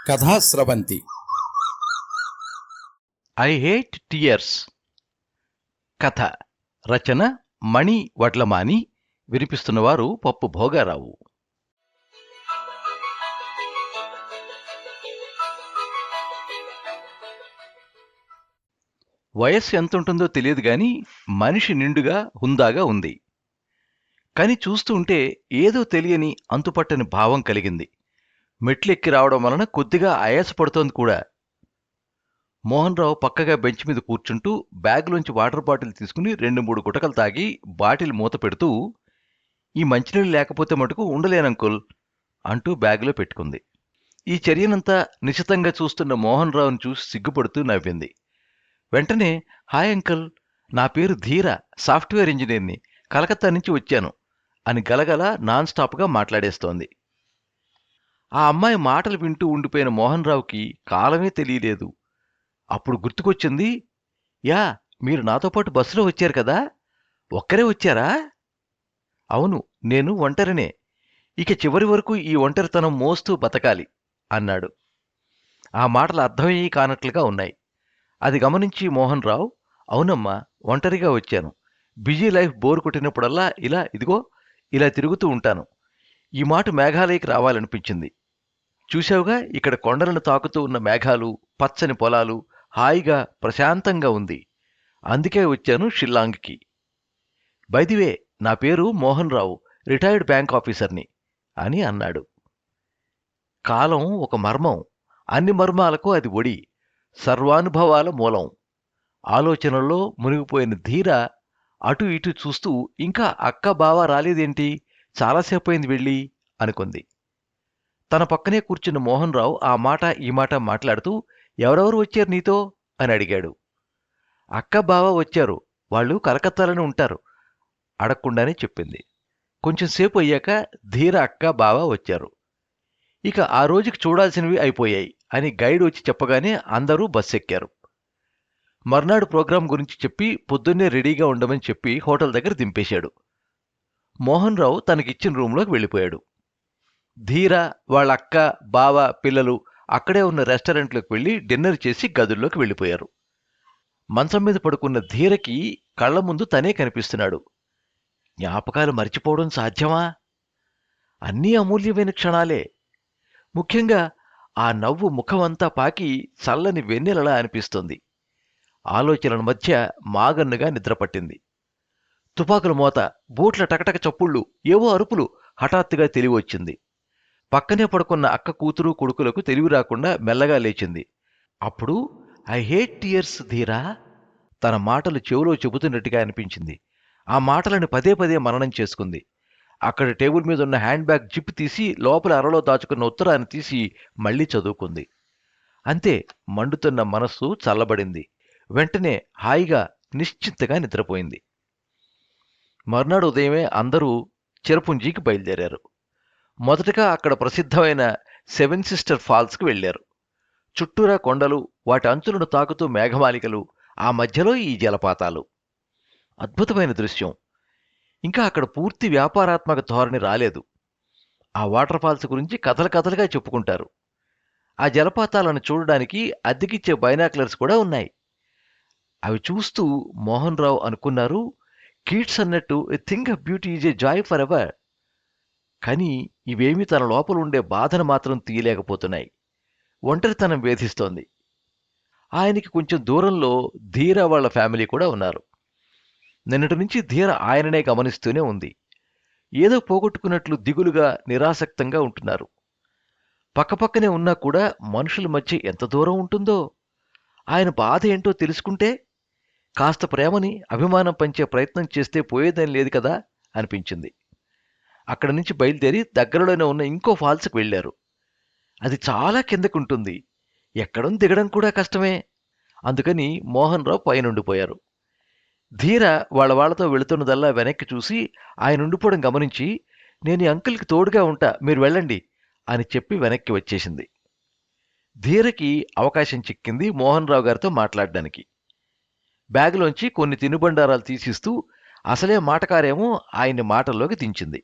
Kathasravanthi. I hate tears. కథ రచన మణి వడ్లమాని. వినిపిస్తున్నవారు పప్పు భోగారావు. వయస్సు ఎంతుంటుందో తెలియదు గాని మనిషి నిండుగా హుందాగా ఉంది. కాని చూస్తూ ఉంటే ఏదో తెలియని అంతుపట్టని భావం కలిగింది. మెట్లెక్కి రావడం వలన కొద్దిగా ఆయాసపడుతోంది కూడా. మోహన్ రావు పక్కగా బెంచ్ మీద కూర్చుంటూ బ్యాగులోంచి వాటర్ బాటిల్ తీసుకుని 2-3 గుటకలు తాగి బాటిల్ మూత పెడుతూ, ఈ మంచినీళ్ళు లేకపోతే మటుకు ఉండలేనంకుల్ అంటూ బ్యాగులో పెట్టుకుంది. ఈ చర్యనంతా నిశితంగా చూస్తున్న మోహన్ రావును చూసి సిగ్గుపడుతూ నవ్వింది. వెంటనే, హాయ్ అంకుల్, నా పేరు ధీర, సాఫ్ట్వేర్ ఇంజనీర్ని, కలకత్తా నుంచి వచ్చాను అని గలగల నాన్ స్టాప్గా మాట్లాడేస్తోంది. ఆ అమ్మాయి మాటలు వింటూ ఉండిపోయిన మోహన్ రావుకి కాలమే తెలియలేదు. అప్పుడు గుర్తుకొచ్చింది, యా, మీరు నాతో పాటు బస్సులో వచ్చారు కదా, ఒక్కరే వచ్చారా? అవును, నేను ఒంటరినే. ఇక చివరి వరకు ఈ ఒంటరితనం మోస్తూ బతకాలి అన్నాడు. ఆ మాటలు అర్థమయ్యి కానట్లుగా ఉన్నాయి. అది గమనించి మోహన్ రావు, అవునమ్మా, ఒంటరిగా వచ్చాను. బిజీ లైఫ్ బోర్ కొట్టినప్పుడల్లా ఇలా తిరుగుతూ ఉంటాను. ఈ మాట మేఘాలయకి రావాలనిపించింది. చూశావుగా, ఇక్కడ కొండలను తాకుతూ ఉన్న మేఘాలు, పచ్చని పొలాలు, హాయిగా ప్రశాంతంగా ఉంది. అందుకే వచ్చాను షిల్లాంగ్కి. బైదివే, నా పేరు మోహన్ రావు, రిటైర్డ్ బ్యాంక్ ఆఫీసర్ని అని అన్నాడు. కాలం ఒక మర్మం, అన్ని మర్మాలకు అది ఒడి, సర్వానుభవాల మూలం. ఆలోచనల్లో మునిగిపోయిన ధీర అటు ఇటు చూస్తూ, ఇంకా అక్క బావ రాలేదేంటి, చాలాసేపయింది వెళ్ళి అనుకుంది. తన పక్కనే కూర్చున్న మోహన్ రావు ఆ మాట ఈ మాట మాట్లాడుతూ, ఎవరెవరు వచ్చారు నీతో అని అడిగాడు. అక్క బావ వచ్చారు, వాళ్ళు కలకత్తాలోనే ఉంటారు అడగకుండానే చెప్పింది. కొంచెం సేపు అయ్యాక ధీర అక్క బావ వచ్చారు. ఇక ఆ రోజుకి చూడాల్సినవి అయిపోయాయి అని గైడ్ వచ్చి చెప్పగానే అందరూ బస్సు ఎక్కారు. మర్నాడు ప్రోగ్రాం గురించి చెప్పి పొద్దున్నే రెడీగా ఉండమని చెప్పి హోటల్ దగ్గర దింపేశాడు. మోహన్ రావు తనకిచ్చిన రూంలోకి వెళ్ళిపోయాడు. ధీర, వాళ్ళ అక్క, బావ, పిల్లలు అక్కడే ఉన్న రెస్టారెంట్లోకి వెళ్ళి డిన్నర్ చేసి గదుల్లోకి వెళ్ళిపోయారు. మంచం మీద పడుకున్న ధీరకి కళ్ల ముందు తనే కనిపిస్తున్నాడు. జ్ఞాపకాలు మరిచిపోవడం సాధ్యమా? అన్నీ అమూల్యమైన క్షణాలే. ముఖ్యంగా ఆ నవ్వు ముఖమంతా పాకి చల్లని వెన్నెలలా అనిపిస్తుంది. ఆలోచనల మధ్య మాగన్నుగా నిద్రపట్టింది. తుపాకుల మోత, బూట్ల టకటక చప్పుళ్ళు, ఏవో అరుపులు హఠాత్తుగా తెలివొచ్చింది. పక్కనే పడుకున్న అక్క కూతురు కొడుకులకు తెలివి రాకుండా మెల్లగా లేచింది. అప్పుడు, ఐ హేట్ టియర్స్ ధీరా, తన మాటలు చెవిలో చెబుతున్నట్టుగా అనిపించింది. ఆ మాటలను పదే పదే మననం చేసుకుంది. అక్కడ టేబుల్ మీద ఉన్న హ్యాండ్ బ్యాగ్ జిప్ తీసి లోపల అరలో దాచుకున్న ఉత్తరాన్ని తీసి మళ్లీ చదువుకుంది. అంతే, మండుతున్న మనస్సు చల్లబడింది. వెంటనే హాయిగా నిశ్చింతగా నిద్రపోయింది. మర్నాడు ఉదయమే అందరూ చిరపుంజీకి బయలుదేరారు. మొదటగా అక్కడ ప్రసిద్ధమైన 7 సిస్టర్ ఫాల్స్కి వెళ్లారు. చుట్టూరా కొండలు, వాటి అంచులను తాకుతూ మేఘమాలికలు, ఆ మధ్యలో ఈ జలపాతాలు. అద్భుతమైన దృశ్యం. ఇంకా అక్కడ పూర్తి వ్యాపారాత్మక ధోరణి రాలేదు. ఆ వాటర్ ఫాల్స్ గురించి కథలు కథలుగా చెప్పుకుంటారు. ఆ జలపాతాలను చూడడానికి అద్దెకిచ్చే బైనాక్లర్స్ కూడా ఉన్నాయి. అవి చూస్తూ మోహన్ రావు అనుకున్నారు, కీట్స్ అన్నట్టు a thing of beauty is a joy for ever. కానీ ఇవేమీ తన లోపల ఉండే బాధను మాత్రం తీయలేకపోతున్నాయి. ఒంటరితనం వేధిస్తోంది. ఆయనకి కొంచెం దూరంలో ధీర వాళ్ళ ఫ్యామిలీ కూడా ఉన్నారు. నిన్నటి నుంచి ధీర ఆయననే గమనిస్తూనే ఉంది. ఏదో పోగొట్టుకున్నట్లు దిగులుగా, నిరాసక్తంగా ఉంటున్నారు. పక్కపక్కనే ఉన్నా కూడా మనుషుల మధ్య ఎంత దూరం ఉంటుందో. ఆయన బాధ ఏంటో తెలుసుకుంటే, కాస్త ప్రేమని, అభిమానం పంచే ప్రయత్నం చేస్తే పోయేదని లేదు కదా అనిపించింది. అక్కడి నుంచి బయలుదేరి దగ్గరలోనే ఉన్న ఇంకో ఫాల్స్కి వెళ్లారు. అది చాలా కిందకుంటుంది. ఎక్కడం దిగడం కూడా కష్టమే. అందుకని మోహన్ రావు పైనుండిపోయారు. ధీర వాళ్ళతో వెళుతున్నదల్లా వెనక్కి చూసి ఆయన ఉండిపోవడం గమనించి, నేను ఈ అంకుల్కి తోడుగా ఉంటా, మీరు వెళ్ళండి అని చెప్పి వెనక్కి వచ్చేసింది. ధీరకి అవకాశం చిక్కింది మోహన్ రావు గారితో మాట్లాడడానికి. బ్యాగులోంచి కొన్ని తినుబండారాలు తీసిస్తూ అసలే మాటకారేమో ఆయన్ని మాటల్లోకి దించింది.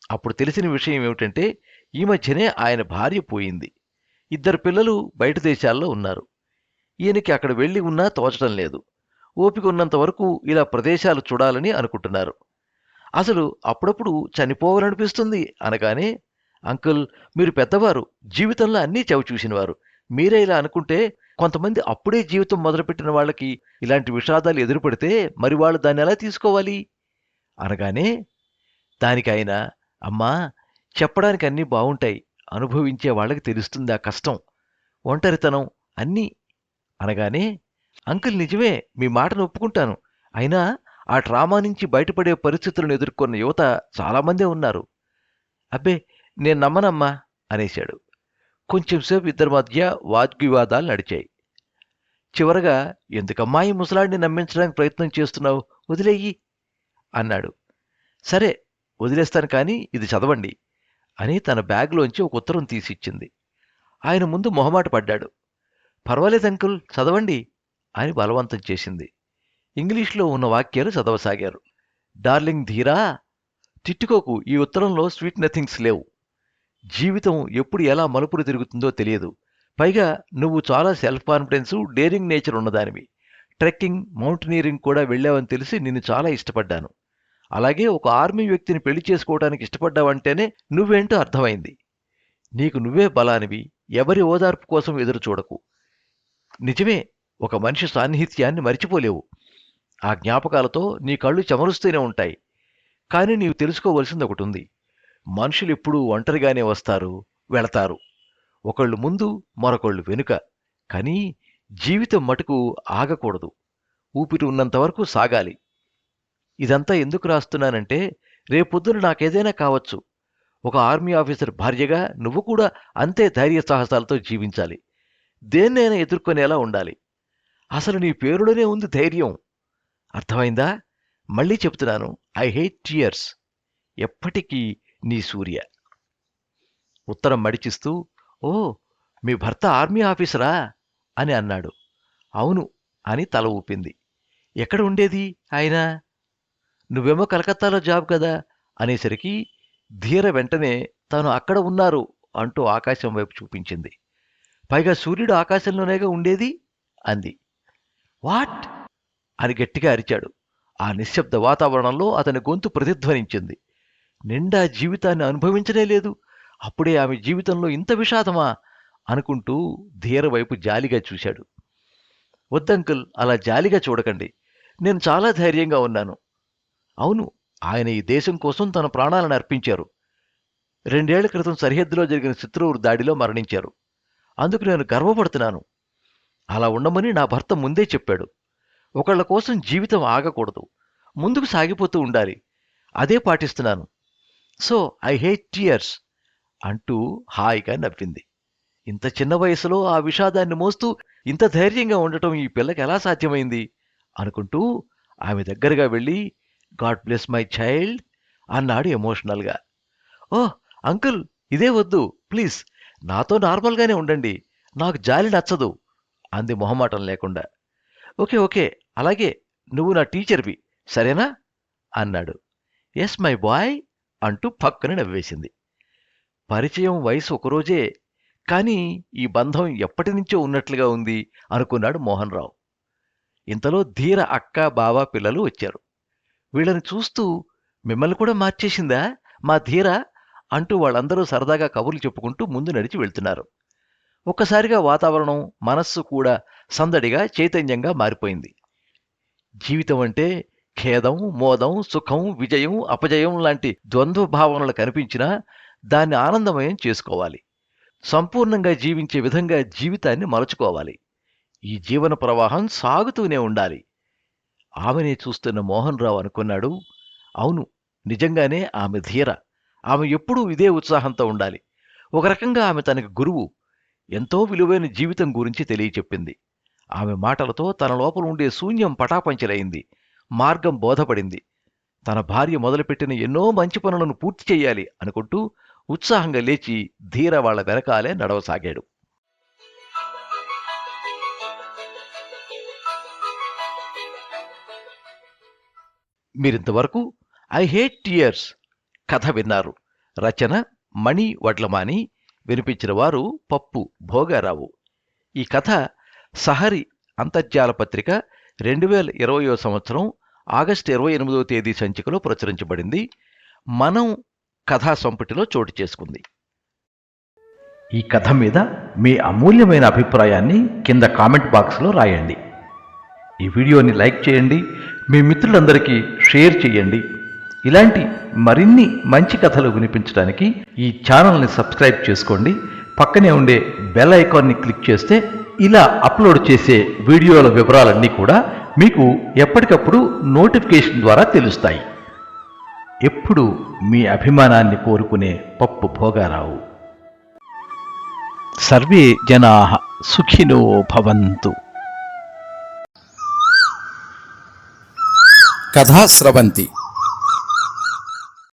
అప్పుడు తెలిసిన విషయం ఏమిటంటే, ఈ మధ్యనే ఆయన భార్య పోయింది. 2 పిల్లలు బయట దేశాల్లో ఉన్నారు. ఈయనకి అక్కడ వెళ్ళి ఉన్నా తోచడం లేదు. ఓపిక ఉన్నంత వరకు ఇలా ప్రదేశాలు చూడాలని అనుకుంటున్నారు. అసలు అప్పుడప్పుడు చనిపోవాలనిపిస్తుంది అనగానే, అంకుల్, మీరు పెద్దవారు, జీవితంలో అన్నీ చవిచూసినవారు. మీరే ఇలా అనుకుంటే కొంతమంది అప్పుడే జీవితం మొదలుపెట్టిన వాళ్ళకి ఇలాంటి విషాదాలు ఎదురుపడితే మరి వాళ్ళు దాన్ని ఎలా తీసుకోవాలి అనగానే, దానికి ఆయన, అమ్మా, చెప్పడానికి అన్నీ బావుంటాయి, అనుభవించే వాళ్ళకి తెలుస్తుంది ఆ కష్టం, ఒంటరితనం అన్నీ అనగానే, అంకుల్, నిజమే, మీ మాటను ఒప్పుకుంటాను. అయినా ఆ ట్రామా నుంచి బయటపడే పరిస్థితులను ఎదుర్కొన్న యువత చాలామందే ఉన్నారు. అబ్బే, నేను నమ్మనమ్మా అనేశాడు. కొంచెంసేపు ఇద్దరి మధ్య వాగ్వివాదాలు నడిచాయి. చివరగా, ఎందుకమ్మా ఈ ముసలాడిని నమ్మించడానికి ప్రయత్నం చేస్తున్నావు, వదిలేయి అన్నాడు. సరే, వదిలేస్తాను, కానీ ఇది చదవండి అని తన బ్యాగ్లోంచి ఒక ఉత్తరం తీసిచ్చింది. ఆయన ముందు మొహమాట పడ్డాడు. పర్వాలేదు అంకుల్, చదవండి అని బలవంతం చేసింది. ఇంగ్లీష్లో ఉన్న వాక్యాలు చదవసాగారు. డార్లింగ్ ధీరా, తిట్టుకోకు, ఈ ఉత్తరంలో స్వీట్ నథింగ్స్ లేవు. జీవితం ఎప్పుడు ఎలా మలుపులు తిరుగుతుందో తెలియదు. పైగా నువ్వు చాలా సెల్ఫ్ కాన్ఫిడెన్సు, డేరింగ్ నేచర్ ఉన్నదానివి. ట్రెక్కింగ్, మౌంటనీరింగ్ కూడా వెళ్ళావని తెలిసి నిన్ను చాలా ఇష్టపడ్డాను. అలాగే ఒక ఆర్మీ వ్యక్తిని పెళ్లి చేసుకోవడానికి ఇష్టపడ్డావంటేనే నువ్వేంటో అర్థమైంది. నీకు నువ్వే బలానివి, ఎవరి ఓదార్పు కోసం ఎదురు చూడకు. నిజమే, ఒక మనిషి సాన్నిహిత్యాన్ని మరిచిపోలేవు. ఆ జ్ఞాపకాలతో నీ కళ్ళు చెమరుస్తూనే ఉంటాయి. కానీ నీవు తెలుసుకోవలసింది ఒకటి ఉంది. మనుషులు ఎప్పుడూ ఒంటరిగానే వస్తారు, వెళతారు. ఒకళ్ళు ముందు, మరొకళ్ళు వెనుక. కానీ జీవితం మటుకు ఆగకూడదు. ఊపిరి ఉన్నంతవరకు సాగాలి. ఇదంతా ఎందుకు రాస్తున్నానంటే, రేపొద్దున నాకేదైనా కావచ్చు. ఒక ఆర్మీ ఆఫీసర్ భార్యగా నువ్వు కూడా అంతే ధైర్య సాహసాలతో జీవించాలి. దేన్నైనా ఎదుర్కొనేలా ఉండాలి. అసలు నీ పేరులోనే ఉంది ధైర్యం. అర్థమైందా? మళ్ళీ చెప్తున్నాను, ఐ హేట్ టియర్స్. ఎప్పటికీ నీ సూర్య. ఉత్తరం మడిచిస్తూ, ఓ, మీ భర్త ఆర్మీ ఆఫీసరా అని అన్నాడు. అవును అని తల ఊపింది. ఎక్కడ ఉండేది ఆయన? నువ్వేమో కలకత్తాలో జాబ్ కదా అనేసరికి ధీర వెంటనే తాను అక్కడ ఉన్నారు అంటూ ఆకాశం వైపు చూపించింది. పైగా సూర్యుడు ఆకాశంలోనేగా ఉండేది అంది. వాట్ అని గట్టిగా అరిచాడు. ఆ నిశ్శబ్ద వాతావరణంలో అతని గొంతు ప్రతిధ్వనించింది. నిండా జీవితాన్ని అనుభవించనే లేదు, అప్పుడే ఆమె జీవితంలో ఇంత విషాదమా అనుకుంటూ ధీర వైపు జాలిగా చూశాడు. వద్దంకుల్, అలా జాలిగా చూడకండి. నేను చాలా ధైర్యంగా ఉన్నాను. అవును, ఆయన ఈ దేశం కోసం తన ప్రాణాలను అర్పించారు. 2 ఏళ్ల క్రితం సరిహద్దులో జరిగిన శత్రువు దాడిలో మరణించారు. అందుకు నేను గర్వపడుతున్నాను. అలా ఉండమని నా భర్త ముందే చెప్పాడు. ఒకళ్ళ కోసం జీవితం ఆగకూడదు, ముందుకు సాగిపోతూ ఉండాలి. అదే పాటిస్తున్నాను. సో ఐ హేట్ టియర్స్ అంటూ హాయిగా నవ్వింది. ఇంత చిన్న వయసులో ఆ విషాదాన్ని మోస్తూ ఇంత ధైర్యంగా ఉండటం ఈ పిల్లకి ఎలా సాధ్యమైంది అనుకుంటూ ఆమె దగ్గరగా వెళ్ళి, గాడ్ బ్లెస్ మై చైల్డ్ అన్నాడు ఎమోషనల్గా. ఓహ్ అంకుల్, ఇదే వద్దు ప్లీజ్, నాతో నార్మల్గానే ఉండండి, నాకు జాలి నచ్చదు అంది మొహమాటం లేకుండా. ఓకే ఓకే, అలాగే, నువ్వు నా టీచర్వి, సరేనా అన్నాడు. ఎస్ మై బాయ్ అంటూ పక్కన నవ్వేసింది. పరిచయం వయసు ఒకరోజే, కానీ ఈ బంధం ఎప్పటినుంచో ఉన్నట్లుగా ఉంది అనుకున్నాడు మోహన్ రావు. ఇంతలో ధీర అక్క, బావ, పిల్లలు వచ్చారు. వీళ్ళని చూస్తూ, మిమ్మల్ని కూడా మార్చేసిందా మా ధీర అంటూ వాళ్ళందరూ సరదాగా కబుర్లు చెప్పుకుంటూ ముందు నడిచి వెళ్తున్నారు. ఒక్కసారిగా వాతావరణం, మనస్సు కూడా సందడిగా, చైతన్యంగా మారిపోయింది. జీవితం అంటే ఖేదం, మోదం, సుఖం, విజయం, అపజయం లాంటి ద్వంద్వ భావనలు కనిపించినా దాన్ని ఆనందమయం చేసుకోవాలి. సంపూర్ణంగా జీవించే విధంగా జీవితాన్ని మలచుకోవాలి. ఈ జీవన ప్రవాహం సాగుతూనే ఉండాలి. ఆమెనే చూస్తున్న మోహన్ రావు అనుకున్నాడు, అవును, నిజంగానే ఆమె ధీర. ఆమె ఎప్పుడూ ఇదే ఉత్సాహంతో ఉండాలి. ఒక రకంగా ఆమె తనకి గురువు. ఎంతో విలువైన జీవితం గురించి తెలియచెప్పింది. ఆమె మాటలతో తన లోపల ఉండే శూన్యం పటాపంచలైంది. మార్గం బోధపడింది. తన భార్య మొదలుపెట్టిన ఎన్నో మంచి పనులను పూర్తి చెయ్యాలి అనుకుంటూ ఉత్సాహంగా లేచి ధీర వాళ్ల వెనకాలే నడవసాగాడు. మీరింతవరకు ఐ హేట్ టియర్స్ కథ విన్నారు. రచన మణి వడ్లమాని, వినిపించిన వారు పప్పు భోగారావు. ఈ కథ సహరి అంతర్జాల పత్రిక 2020 సంవత్సరం ఆగస్టు 28వ తేదీ సంచికలో ప్రచురించబడింది. మనం కథా సంపుటిలో చోటు చేసుకుంది. ఈ కథ మీద మీ అమూల్యమైన అభిప్రాయాన్ని కింద కామెంట్ బాక్స్లో రాయండి. ఈ వీడియోని లైక్ చేయండి, మీ మిత్రులందరికీ షేర్ చేయండి. ఇలాంటి మరిన్ని మంచి కథలు వినిపించడానికి ఈ ఛానల్ని సబ్స్క్రైబ్ చేసుకోండి. పక్కనే ఉండే బెల్ ఐకాన్ని క్లిక్ చేస్తే ఇలా అప్లోడ్ చేసే వీడియోల వివరాలన్నీ కూడా మీకు ఎప్పటికప్పుడు నోటిఫికేషన్ ద్వారా తెలుస్తాయి. ఎప్పుడు మీ అభిమానాన్ని కోరుకునే పప్పు భోగారావు. సర్వే జనాః సుఖినో భవంతు. కథా స్రవంతి